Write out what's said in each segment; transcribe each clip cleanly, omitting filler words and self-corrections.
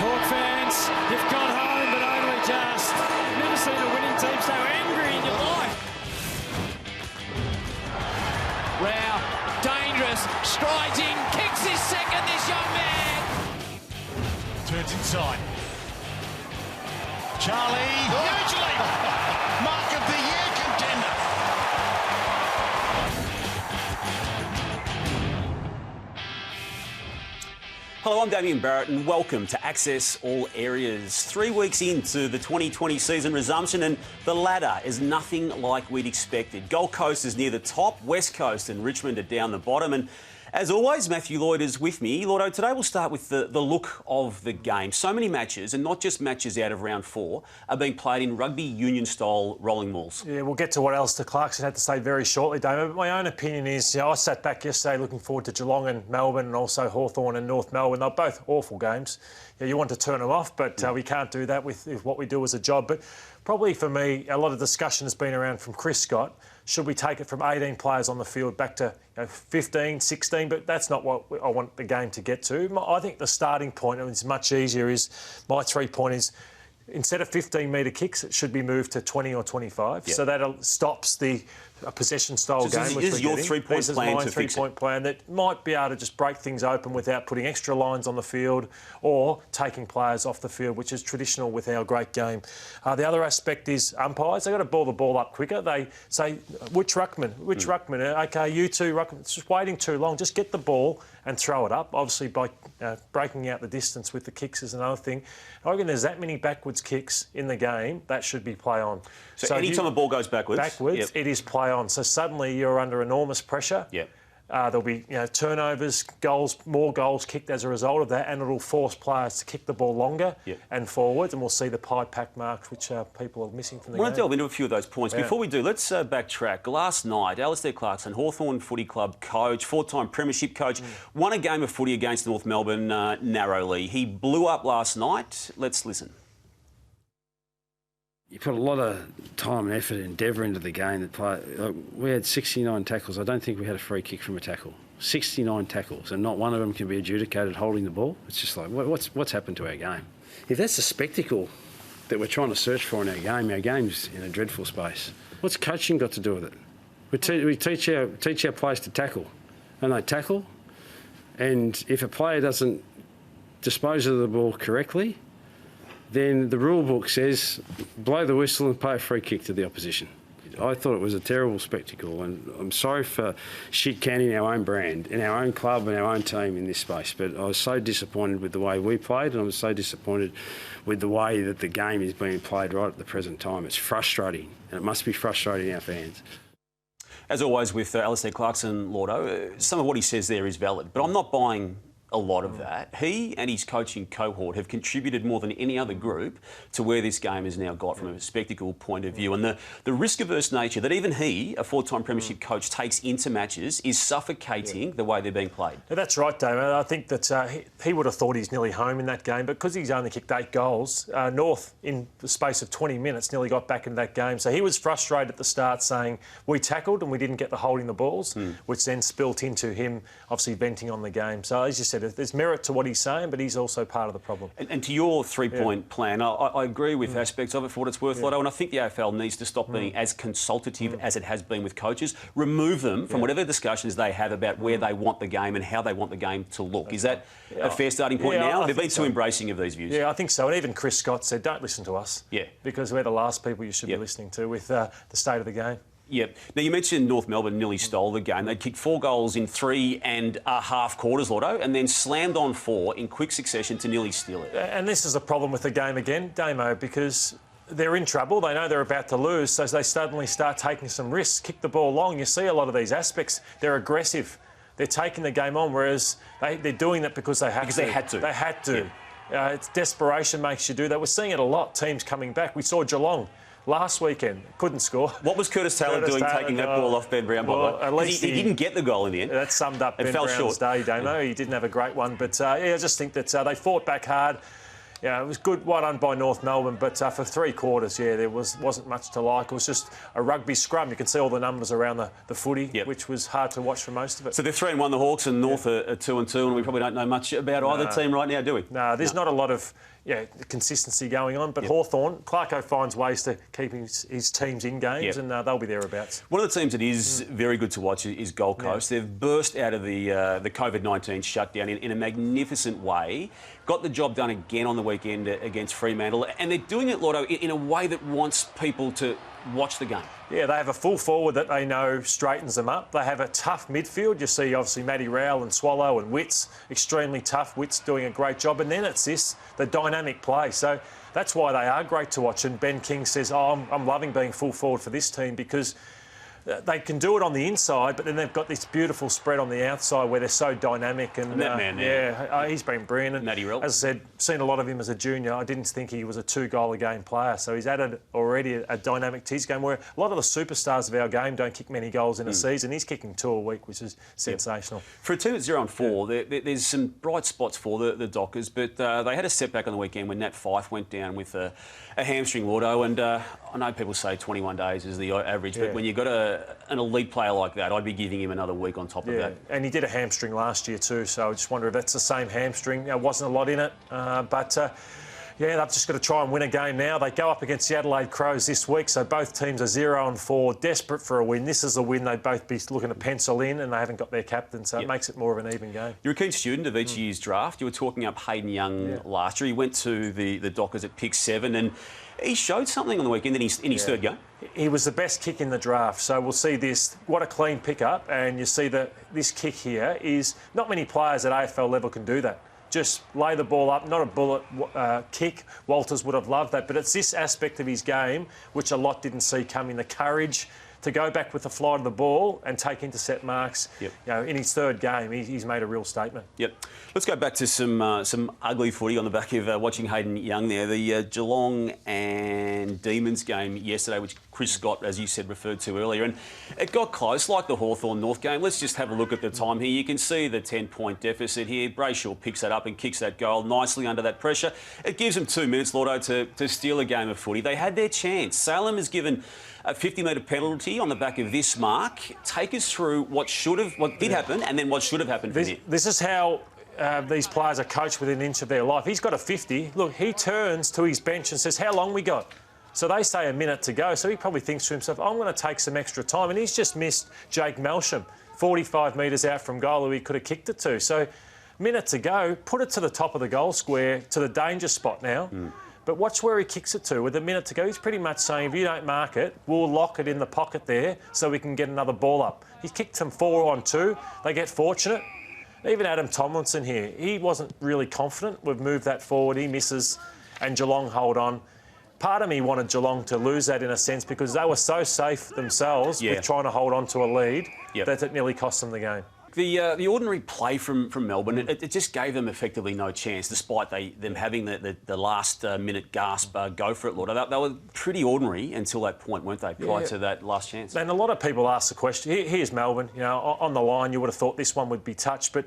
Hawk fans, you've got home, but only just. You've never seen a winning team so angry in your life. Rao, dangerous, strides in, kicks his second, this young man. Turns inside. Charlie, hugely. Mark of the year contender. Hello, I'm Damian Barrett and welcome to Access All Areas. 3 weeks into the 2020 season resumption and the ladder is nothing like we'd expected. Gold Coast is near the top, West Coast and Richmond are down the bottom, and as always, Matthew Lloyd is with me. Lloydo, today we'll start with the look of the game. So many matches, and not just matches out of round 4, are being played in rugby union-style rolling malls. Yeah, we'll get to what Alastair Clarkson had to say very shortly, Damon. But my own opinion is, I sat back yesterday looking forward to Geelong and Melbourne and also Hawthorn and North Melbourne. They're both awful games. You want to turn them off, but we can't do that with what we do as a job. But probably for me, a lot of discussion has been around from Chris Scott. Should we take it from 18 players on the field back to 15, 16? But that's not what I want the game to get to. I think the starting point, and it's much easier, is my 3-point is instead of 15-metre kicks, it should be moved to 20 or 25. Yep. So that stops the possession-style game. This is your 3-point plan to fix it? This is my 3-point plan that might be able to just break things open without putting extra lines on the field or taking players off the field, which is traditional with our great game. The other aspect is umpires. They've got to ball the ball up quicker. They say, which ruckman? OK, you two ruckman. It's just waiting too long. Just get the ball and throw it up. Obviously, by breaking out the distance with the kicks is another thing. I reckon there's that many backwards kicks in the game, that should be play on. So any time the ball goes backwards, yep, it is play on. So suddenly you're under enormous pressure. Yep. There'll be turnovers, goals, more goals kicked as a result of that, and it'll force players to kick the ball longer and forwards, and we'll see the pie-pack marks, which people are missing from the game. I want to delve into a few of those points. Before we do, let's backtrack. Last night, Alastair Clarkson, Hawthorn Footy Club coach, 4-time premiership coach, won a game of footy against North Melbourne narrowly. He blew up last night. Let's listen. You put a lot of time and effort and endeavour into the game. We had 69 tackles. I don't think we had a free kick from a tackle. 69 tackles, and not one of them can be adjudicated holding the ball. It's just like, what's happened to our game? If that's the spectacle that we're trying to search for in our game's in a dreadful space. What's coaching got to do with it? We teach our players to tackle, and they tackle. And if a player doesn't dispose of the ball correctly, then the rule book says blow the whistle and pay a free kick to the opposition. I thought it was a terrible spectacle, and I'm sorry for shit-canning our own brand and our own club and our own team in this space, but I was so disappointed with the way we played, and I was so disappointed with the way that the game is being played right at the present time. It's frustrating, and it must be frustrating our fans. As always with Alastair Clarkson, Lordo, some of what he says there is valid, but I'm not buying a lot of that. He and his coaching cohort have contributed more than any other group to where this game has now got from a spectacle point of view. And the risk-averse nature that even he, a 4-time premiership coach, takes into matches is suffocating the way they're being played. Yeah, that's right, David. I think that he would have thought he's nearly home in that game, but because he's only kicked 8 goals, North, in the space of 20 minutes, nearly got back into that game. So he was frustrated at the start, saying, we tackled and we didn't get the holding the balls, which then spilt into him obviously venting on the game. So as you said, there's merit to what he's saying, but he's also part of the problem. And to your 3-point plan, I agree with aspects of it for what it's worth, Lotto, and I think the AFL needs to stop being as consultative as it has been with coaches. Remove them from whatever discussions they have about where they want the game and how they want the game to look. Is that a fair starting point now? They've been too embracing of these views. Yeah, I think so. And even Chris Scott said, don't listen to us. Yeah. Because we're the last people you should be listening to with the state of the game. Yep. Now, you mentioned North Melbourne nearly stole the game. They kicked 4 goals in 3.5 quarters, Lotto, and then slammed on 4 in quick succession to nearly steal it. And this is a problem with the game again, Damo, because they're in trouble. They know they're about to lose, so they suddenly start taking some risks, kick the ball long. You see a lot of these aspects. They're aggressive. They're taking the game on, whereas they're doing that because they had to. They had to. They had to. Yeah. It's desperation makes you do that. We're seeing it a lot, teams coming back. We saw Geelong last weekend, couldn't score. What was Curtis Taylor doing taking that ball off Ben Brown? At least he didn't get the goal in the end. That summed up Ben Brown's day, Damo. He didn't have a great one. But, I just think that they fought back hard. Yeah, it was good. Well done by North Melbourne, but for 3 quarters, there wasn't much to like. It was just a rugby scrum. You can see all the numbers around the footy, which was hard to watch for most of it. So they're 3-1, the Hawks, and North are 2-2, and we probably don't know much about either team right now, do we? No, there's not a lot of consistency going on, but Hawthorn, Clarko finds ways to keep his teams in games, and they'll be thereabouts. One of the teams that is very good to watch is Gold Coast. They've burst out of the COVID-19 shutdown in a magnificent way. Got the job done again on the weekend against Fremantle, and they're doing it, Lordo, in a way that wants people to watch the game. Yeah, they have a full forward that they know straightens them up. They have a tough midfield. You see, obviously, Matty Rowell and Swallow and Witts, extremely tough. Witts doing a great job. And then it's the dynamic play. So that's why they are great to watch. And Ben King says, I'm loving being full forward for this team because they can do it on the inside, but then they've got this beautiful spread on the outside where they're so dynamic. And that man there. He's been brilliant. And Matty Rowell. As I said, seen a lot of him as a junior. I didn't think he was a 2-goal-a-game player. So he's added already a dynamic to his game where a lot of the superstars of our game don't kick many goals in a season. He's kicking 2 a week, which is sensational. For a team at 0-4, there's some bright spots for the Dockers, but they had a setback on the weekend when Nat Fyfe went down with a hamstring, Lordo, and I know people say 21 days is the average, but when you've got an elite player like that, I'd be giving him another week on top of that. And he did a hamstring last year too, so I just wonder if that's the same hamstring. There wasn't a lot in it, but they've just got to try and win a game now. They go up against the Adelaide Crows this week, so both teams are 0-4, desperate for a win. This is a win they'd both be looking to pencil in, and they haven't got their captain, so it makes it more of an even game. You're a keen student of each year's draft. You were talking up Hayden Young last year. He went to the Dockers at pick 7, and he showed something on the weekend in his third game. He was the best kick in the draft, so we'll see this. What a clean pickup, and you see that this kick here is not many players at AFL level can do that. Just lay the ball up, not a bullet kick. Walters would have loved that, but it's this aspect of his game which a lot didn't see coming. The courage to go back with the flight of the ball and take intercept marks. In his third game, he's made a real statement. Let's go back to some ugly footy on the back of watching Hayden Young there. The Geelong and Demons game yesterday, which Chris Scott, as you said, referred to earlier, and it got close, like the Hawthorn-North game. Let's just have a look at the time here. You can see the 10-point deficit here. Brayshaw picks that up and kicks that goal nicely under that pressure. It gives them 2 minutes, Lordo, to steal a game of footy. They had their chance. Salem has given a 50-metre penalty on the back of this mark. Take us through what did happen and then what should have happened from here. This is how these players are coached within an inch of their life. He's got a 50. Look, he turns to his bench and says, how long we got? So they say a minute to go. So he probably thinks to himself, I'm going to take some extra time. And he's just missed Jake Melsham, 45 metres out from goal, who he could have kicked it to. So minute to go, put it to the top of the goal square, to the danger spot now. But watch where he kicks it to. With a minute to go, he's pretty much saying, if you don't mark it, we'll lock it in the pocket there so we can get another ball up. He kicked them 4-on-2. They get fortunate. Even Adam Tomlinson here, he wasn't really confident. We've moved that forward. He misses, and Geelong hold on. Part of me wanted Geelong to lose that in a sense because they were so safe themselves with trying to hold on to a lead that it nearly cost them the game. The ordinary play from Melbourne, it just gave them effectively no chance, despite them having the last minute gasp go for it, Lord. They were pretty ordinary until that point, weren't they, prior to that last chance? And a lot of people ask the question, here's Melbourne, on the line, you would have thought this one would be touched, but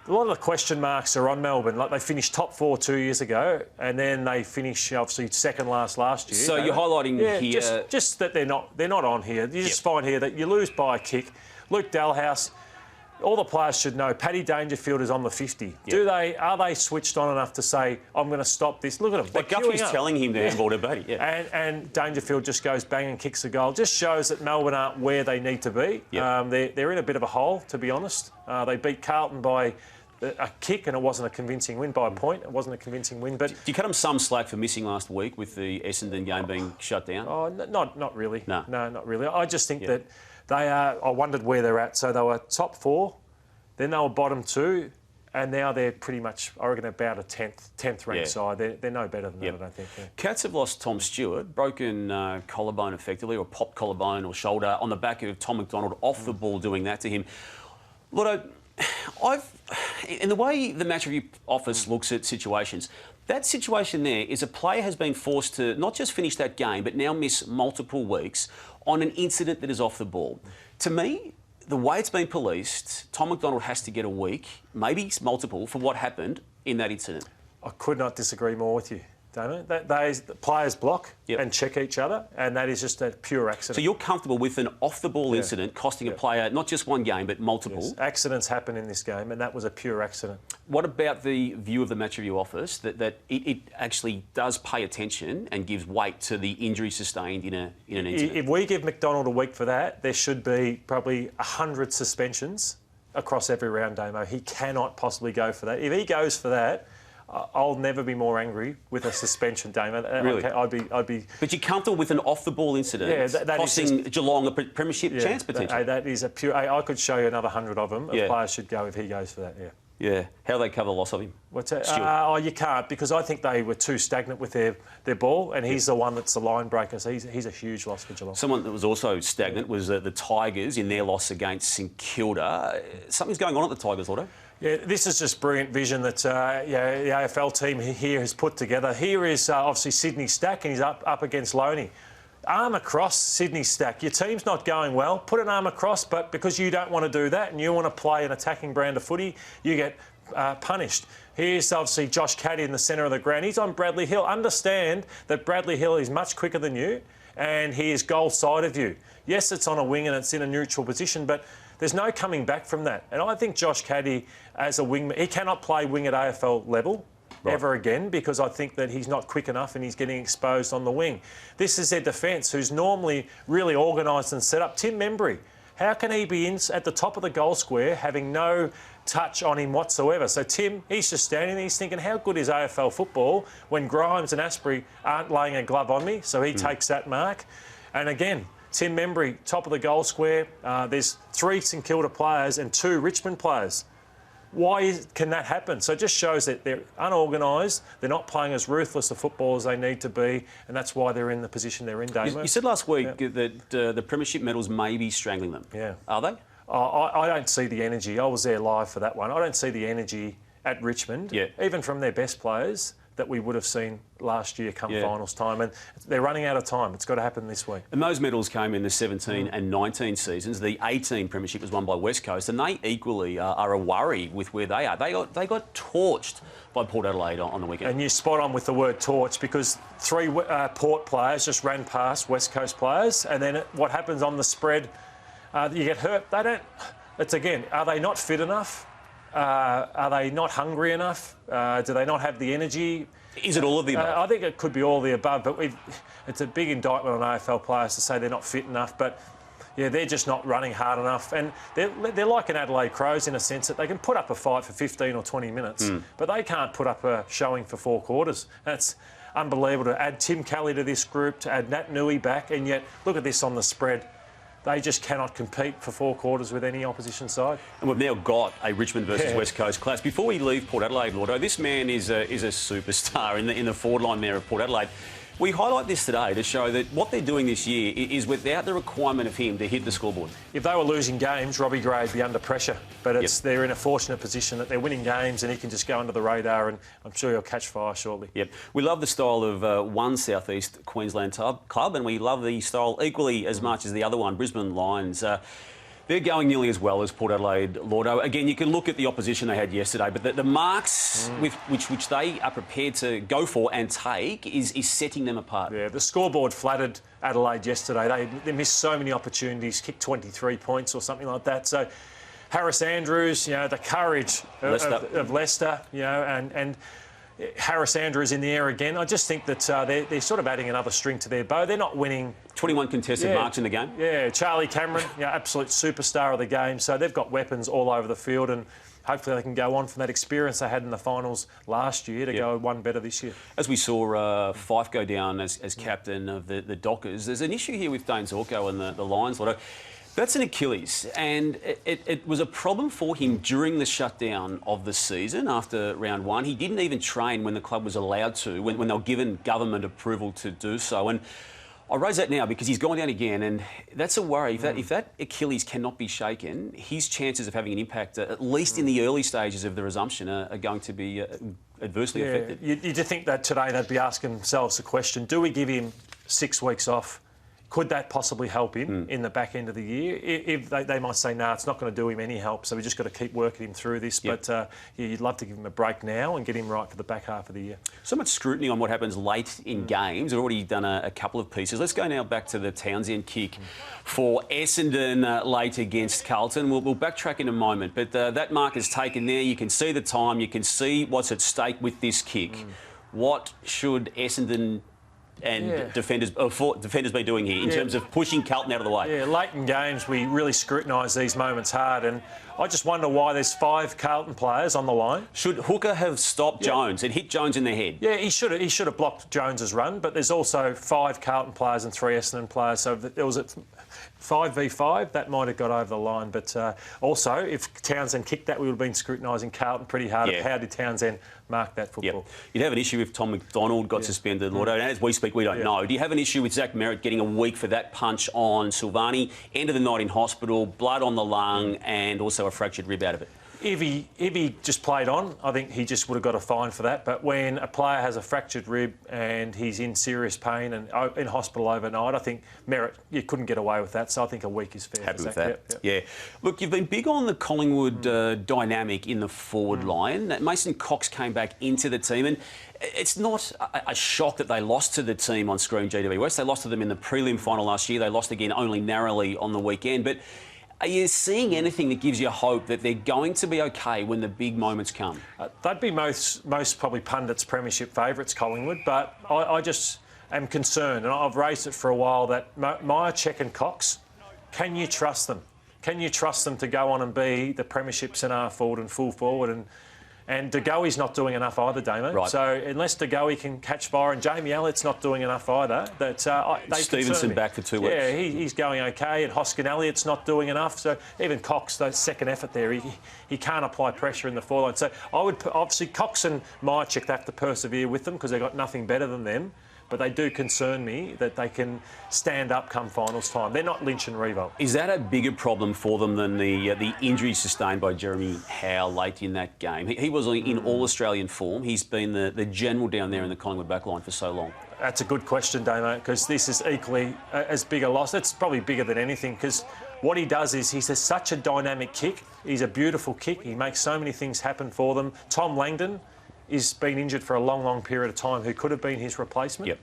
a lot of the question marks are on Melbourne. Like, they finished top 4 2 years ago, and then they finish obviously second last year. So you're highlighting here, just that they're not on here. You just find here that you lose by a kick. Luke Dalhouse, all the players should know. Paddy Dangerfield is on the 50. Are they switched on enough to say, I'm going to stop this? Look at them. Like Guthrie's telling him to handball to Paddy. And Dangerfield just goes bang and kicks a goal. Just shows that Melbourne aren't where they need to be. They're in a bit of a hole, to be honest. They beat Carlton by a kick, and it wasn't a convincing win by a point. It wasn't a convincing win. But do you cut them some slack for missing last week with the Essendon game being shut down? Oh, not really. No, not really. I just think that they are. I wondered where they're at. So they were top 4, then they were bottom 2, and now they're pretty much, I reckon, about a 10th ranked side. They're no better than that, I don't think. Cats have lost Tom Stewart, broken collarbone effectively, or popped collarbone or shoulder on the back of Tom McDonald off the ball, doing that to him. Lotto, in the way the match review office looks at situations, that situation there is a player has been forced to not just finish that game, but now miss multiple weeks on an incident that is off the ball. To me, the way it's been policed, Tom McDonald has to get a week, maybe multiple, for what happened in that incident. I could not disagree more with you, Damon. The players block and check each other, and that is just a pure accident. So you're comfortable with an off-the-ball incident costing a player not just one game, but multiple? Yes. Accidents happen in this game, and that was a pure accident. What about the view of the match review office that it actually does pay attention and gives weight to the injury sustained in an incident? If we give McDonald a week for that, there should be probably 100 suspensions across every round, Damo. He cannot possibly go for that. If he goes for that, I'll never be more angry with a suspension, Damon. Really? I'd be. But you're comfortable with an off-the-ball incident that costing Geelong a premiership chance potentially? That is a pure. I could show you another 100 of them. A player should go if he goes for that. Yeah. Yeah. How do they cover the loss of him? What's that? You can't, because I think they were too stagnant with their ball, and he's the one that's the line breaker. So he's a huge loss for Geelong. Someone that was also stagnant was the Tigers in their loss against St Kilda. Something's going on at the Tigers, Lotto. Yeah, this is just brilliant vision that the AFL team here has put together. Here is obviously Sydney Stack, and he's up against Loney. Arm across, Sydney Stack. Your team's not going well. Put an arm across, but because you don't want to do that and you want to play an attacking brand of footy, you get punished. Here's obviously Josh Caddy in the centre of the ground. He's on Bradley Hill. Understand that Bradley Hill is much quicker than you, and he is goal side of you. Yes, it's on a wing and it's in a neutral position, but there's no coming back from that. And I think Josh Caddy, as a wing, he cannot play wing at AFL level ever again, because I think that he's not quick enough and he's getting exposed on the wing. This is their defence, who's normally really organised and set up. Tim Membry, how can he be in at the top of the goal square having no touch on him whatsoever? So Tim, he's just standing there, he's thinking, how good is AFL football when Grimes and Asprey aren't laying a glove on me? So he takes that mark. And again, Tim Membry, top of the goal square. There's 3 St Kilda players and 2 Richmond players. Why can that happen? So it just shows that they're unorganised, they're not playing as ruthless a football as they need to be, and that's why they're in the position they're in, Damo. You said last week that the premiership medals may be strangling them. Yeah. Are they? I don't see the energy. I was there live for that one. I don't see the energy at Richmond, even from their best players, that we would have seen last year come finals time. And they're running out of time. It's got to happen this week. And those medals came in the 17 and 19 seasons. The 18 premiership was won by West Coast, and they equally are a worry with where they are. They got torched by Port Adelaide on the weekend. And you're spot on with the word torch, because 3 Port players just ran past West Coast players, and then what happens on the spread, you get hurt. They don't... It's again, are they not fit enough? Are they not hungry enough? Do they not have the energy? Is it all of the above? I think it could be all of the above, but it's a big indictment on AFL players to say they're not fit enough. But yeah, they're just not running hard enough. And they're like an Adelaide Crows in a sense that they can put up a fight for 15 or 20 minutes, but they can't put up a showing for 4 quarters. That's unbelievable to add Tim Kelly to this group, to add Nat Nui back, and yet look at this on the spread. They just cannot compete for 4 quarters with any opposition side. And we've now got a Richmond versus West Coast clash. Before we leave Port Adelaide, Lordo, this man is a superstar in the forward line there of Port Adelaide. We highlight this today to show that what they're doing this year is without the requirement of him to hit the scoreboard. If they were losing games, Robbie Gray would be under pressure. But they're in a fortunate position that they're winning games and he can just go under the radar, and I'm sure he'll catch fire shortly. Yep. We love the style of one South East Queensland club, and we love the style equally as much as the other one, Brisbane Lions. They're going nearly as well as Port Adelaide, Lordo. Again, you can look at the opposition they had yesterday, but the marks with which they are prepared to go for and take is setting them apart. Yeah, the scoreboard flattered Adelaide yesterday. They missed so many opportunities, kicked 23 points or something like that. So Harris Andrews, the courage of Leicester, and Harris Andrews in the air again. I just think that they're sort of adding another string to their bow. They're not winning. 21 contested marks in the game. Yeah, Charlie Cameron, absolute superstar of the game. So they've got weapons all over the field, and hopefully they can go on from that experience they had in the finals last year to go one better this year. As we saw Fife go down as captain of the Dockers, there's an issue here with Dane Zorko and the Lions, Lotto. That's an Achilles, and it was a problem for him during the shutdown of the season after round 1. He didn't even train when the club was allowed to, when they were given government approval to do so. And I raise that now because he's gone down again, and that's a worry. If that Achilles cannot be shaken, his chances of having an impact, at least in the early stages of the resumption, are going to be adversely affected. You'd think that today they'd be asking themselves the question, do we give him 6 weeks off? Could that possibly help him in the back end of the year? If they might say, no, it's not going to do him any help, so we just got to keep working him through this. Yep. But you'd love to give him a break now and get him right for the back half of the year. So much scrutiny on what happens late in games. I've already done a couple of pieces. Let's go now back to the Townsend kick for Essendon late against Carlton. We'll backtrack in a moment, but that mark is taken there. You can see the time. You can see what's at stake with this kick. What should Essendon and defenders be doing here in terms of pushing Carlton out of the way? Yeah, late in games we really scrutinise these moments hard, and I just wonder why there's 5 Carlton players on the line. Should Hooker have stopped Jones and hit Jones in the head? Yeah, he should have blocked Jones's run, but there's also 5 Carlton players and 3 Essendon players, so if there was a 5v5, that might have got over the line. But also, if Townsend kicked that, we would have been scrutinising Carlton pretty hard. Yeah. How did Townsend mark that football? Yep. You'd have an issue if Tom McDonald got suspended, Lord. And as we speak, we don't know. Do you have an issue with Zach Merritt getting a week for that punch on Silvani? End of the night in hospital, blood on the lung, and also a fractured rib out of it. If he just played on, I think he just would have got a fine for that. But when a player has a fractured rib and he's in serious pain and in hospital overnight, I think Merritt, you couldn't get away with that. So I think a week is fair. Happy with that? Yep. Yeah. Look, you've been big on the Collingwood dynamic in the forward line. Mason Cox came back into the team, and it's not a shock that they lost to the team on Screen GWS. They lost to them in the prelim final last year. They lost again only narrowly on the weekend. But are you seeing anything that gives you hope that they're going to be okay when the big moments come? They'd be most probably pundits' premiership favourites, Collingwood, but I just am concerned, and I've raised it for a while, that Myercheck and Cox, can you trust them? Can you trust them to go on and be the premiership centre forward and full forward? And De Goey's not doing enough either, Damo. Right. So unless De Goey can catch fire, and Jamie Elliott's not doing enough either, that they Stevenson back for 2 weeks. Yeah, he's going okay, and Hoskin Elliott's not doing enough. So even Cox, the second effort there, he can't apply pressure in the forward line. So I would obviously Cox and Myercheck, they have to persevere with them because they've got nothing better than them. But they do concern me that they can stand up come finals time. They're not Lynch and Revolt. Is that a bigger problem for them than the injury sustained by Jeremy Howe late in that game? He was in all-Australian form. He's been the general down there in the Collingwood backline for so long. That's a good question, Damo, because this is equally as big a loss. It's probably bigger than anything because what he does is he's such a dynamic kick. He's a beautiful kick. He makes so many things happen for them. Tom Langdon is been injured for a long, long period of time, who could have been his replacement. Yep.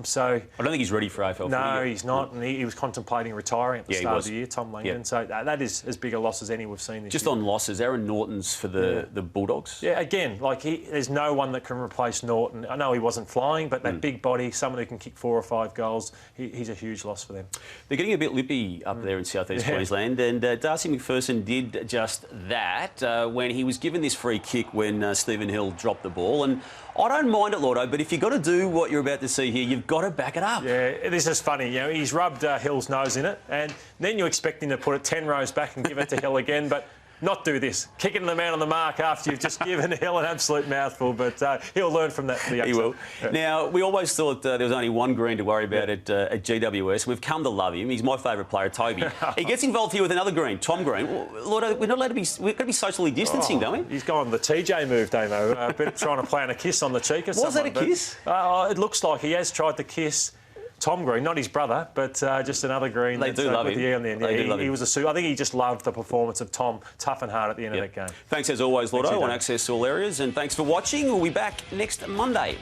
So I don't think he's ready for AFL. No, he's not, and he was contemplating retiring at the start of the year, Tom Langdon. Yep. So that is as big a loss as any we've seen this Just year. on losses, Aaron Norton's for the Bulldogs. Yeah, again, there's no one that can replace Norton. I know he wasn't flying, but that big body, someone who can kick 4 or 5 goals, he's a huge loss for them. They're getting a bit lippy up there in southeast Queensland, and Darcy McPherson did just that when he was given this free kick when Stephen Hill dropped the ball. And I don't mind it, Lordo, but if you've got to do what you're about to see here, you've got to back it up. Yeah, this is funny. You know, he's rubbed Hill's nose in it, and then you expect him to put it 10 rows back and give it to Hill again, but not do this. Kicking the man on the mark after you've just given Hill an absolute mouthful, but he'll learn from that. He will. Yeah. Now, we always thought there was only one Green to worry about at GWS. We've come to love him. He's my favourite player, Toby. He gets involved here with another Green, Tom Green. Well, Lord, we're not allowed to be. We've got to be socially distancing, don't we? He's gone the TJ move, Damo. A bit trying to plan a kiss on the cheek or something. Was that a kiss? It looks like he has tried to kiss Tom Green, not his brother, but just another Green. They do love him. The E on the end. They do love him. He was I think he just loved the performance of Tom, tough and hard at the end of that game. Thanks as always, Lordo, Thanks, on Access All Areas, and thanks for watching. We'll be back next Monday.